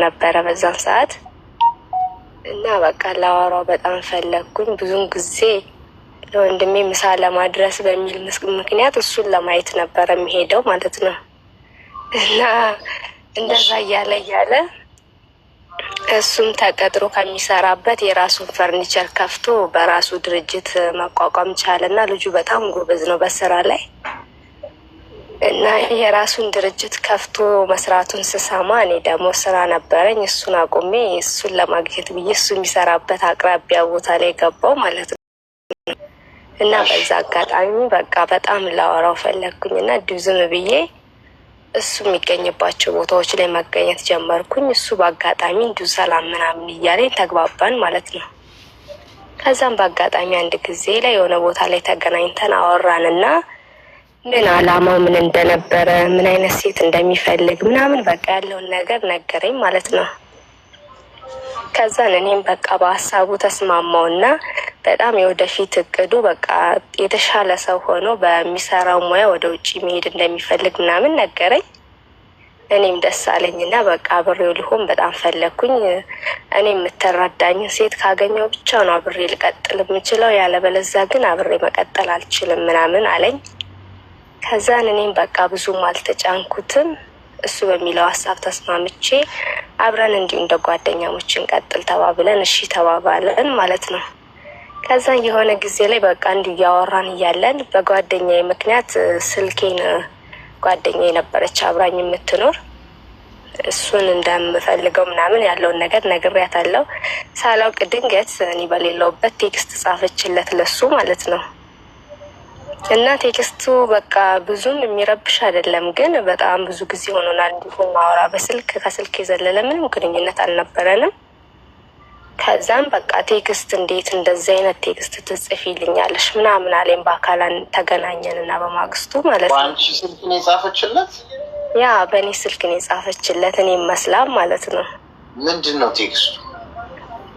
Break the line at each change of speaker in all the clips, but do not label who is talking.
ነበረ በዛን ሰዓት እና በቃ ላወራው በጣም ፈለግኩኝ። ብዙም ጊዜ ለወንድሜ ምሳ ለማድረስ በሚል ምክንያት እሱን ለማየት ነበረ የሚሄደው ማለት ነው። እና እንደዛ እያለ እሱም ተቀጥሮ ከሚሰራበት የራሱን ፈርኒቸር ከፍቶ በራሱ ድርጅት ማቋቋም ቻለና ልጁ በጣም ጎበዝ ነው በስራ ላይ እና የራሱን ድርጅት ከፍቶ መስራቱን ስሰማ እኔ ደግሞ ስራ ነበረኝ። እሱን አቁሜ እሱን ለማግኘት ብዬ እሱ የሚሰራበት አቅራቢያ ቦታ ላይ ገባው ማለት ነው። እና በዛ አጋጣሚ በቃ በጣም ላወራው ፈለግኩኝ እና እንዲሁ ዝም ብዬ እሱ የሚገኝባቸው ቦታዎች ላይ መገኘት ጀመርኩኝ። እሱ በአጋጣሚ እንዲሁ ሰላም ምናምን እያለኝ ተግባባን ማለት ነው። ከዛም በአጋጣሚ አንድ ጊዜ ላይ የሆነ ቦታ ላይ ተገናኝተን አወራንና ምን አላማው ምን እንደነበረ ምን አይነት ሴት እንደሚፈልግ ምናምን በቃ ያለውን ነገር ነገረኝ ማለት ነው። ከዛን እኔም በቃ በሀሳቡ ተስማማውና በጣም የወደፊት እቅዱ በቃ የተሻለ ሰው ሆኖ በሚሰራው ሙያ ወደ ውጭ መሄድ እንደሚፈልግ ምናምን ነገረኝ። እኔም ደስ አለኝና በቃ አብሬው ሊሆን በጣም ፈለግኩኝ። እኔ የምትረዳኝ ሴት ካገኘው ብቻ ነው አብሬ ልቀጥል የምችለው፣ ያለበለዛ ግን አብሬ መቀጠል አልችልም ምናምን አለኝ። ከዛን እኔም በቃ ብዙም አልተጫንኩትም። እሱ በሚለው ሀሳብ ተስማምቼ አብረን እንዲሁ እንደ ጓደኛሞች እንቀጥል ተባብለን እሺ ተባባለን ማለት ነው። ከዛ የሆነ ጊዜ ላይ በቃ እንዲሁ እያወራን እያለን በጓደኛዬ ምክንያት ስልኬን ጓደኛዬ ነበረች አብራኝ የምትኖር እሱን እንደምፈልገው ምናምን ያለውን ነገር ነግሬያታለሁ። ሳላውቅ ድንገት እኔ በሌለውበት ቴክስት ጻፈችለት ለሱ ማለት ነው። እና ቴክስቱ በቃ ብዙም የሚረብሽ አይደለም፣ ግን በጣም ብዙ ጊዜ ሆኖናል እንዲሁም ማውራ በስልክ ከስልክ የዘለለ ምንም ግንኙነት አልነበረንም። ከዛም በቃ ቴክስት እንዴት እንደዚህ አይነት ቴክስት ትጽፊልኛለሽ ምናምን አለኝ። በአካላን ተገናኘን እና በማግስቱ ማለት ነው።
በአንቺ ስልክ ነው የጻፈችለት?
ያ በእኔ ስልክ ነው የጻፈችለት፣ እኔ መስላም ማለት ነው።
ምንድን ነው ቴክስቱ?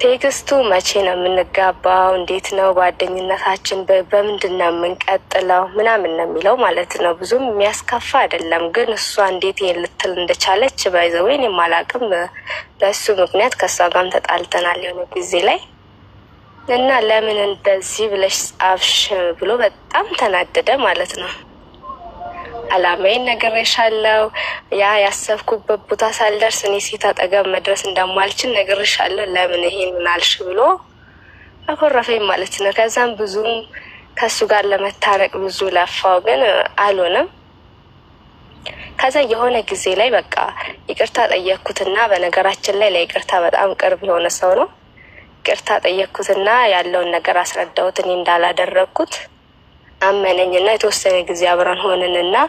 ቴክስቱ መቼ ነው የምንጋባው፣ እንዴት ነው ጓደኝነታችን፣ በምንድን ነው የምንቀጥለው ምናምን ነው የሚለው ማለት ነው። ብዙም የሚያስከፋ አይደለም፣ ግን እሷ እንዴት ይሄን ልትል እንደቻለች ባይዘወይ እኔም አላውቅም። በእሱ ምክንያት ከእሷ ጋርም ተጣልተናል የሆነ ጊዜ ላይ እና ለምን እንደዚህ ብለሽ ጻፍሽ ብሎ በጣም ተናደደ ማለት ነው። አላማዬን ነግሬሻለሁ፣ ያ ያሰብኩበት ቦታ ሳልደርስ እኔ ሴት አጠገብ መድረስ እንደማልችል ነግሬሻለሁ፣ ለምን ይሄን ምናልሽ ብሎ አኮረፈኝ ማለት ነው። ከዛም ብዙም ከሱ ጋር ለመታረቅ ብዙ ለፋው፣ ግን አልሆነም። ከዛ የሆነ ጊዜ ላይ በቃ ይቅርታ ጠየቅኩትና፣ በነገራችን ላይ ለይቅርታ በጣም ቅርብ የሆነ ሰው ነው። ይቅርታ ጠየቅኩትና ያለውን ነገር አስረዳሁት፣ እኔ እንዳላደረግኩት አመነኝና የተወሰነ ጊዜ አብረን ሆንንና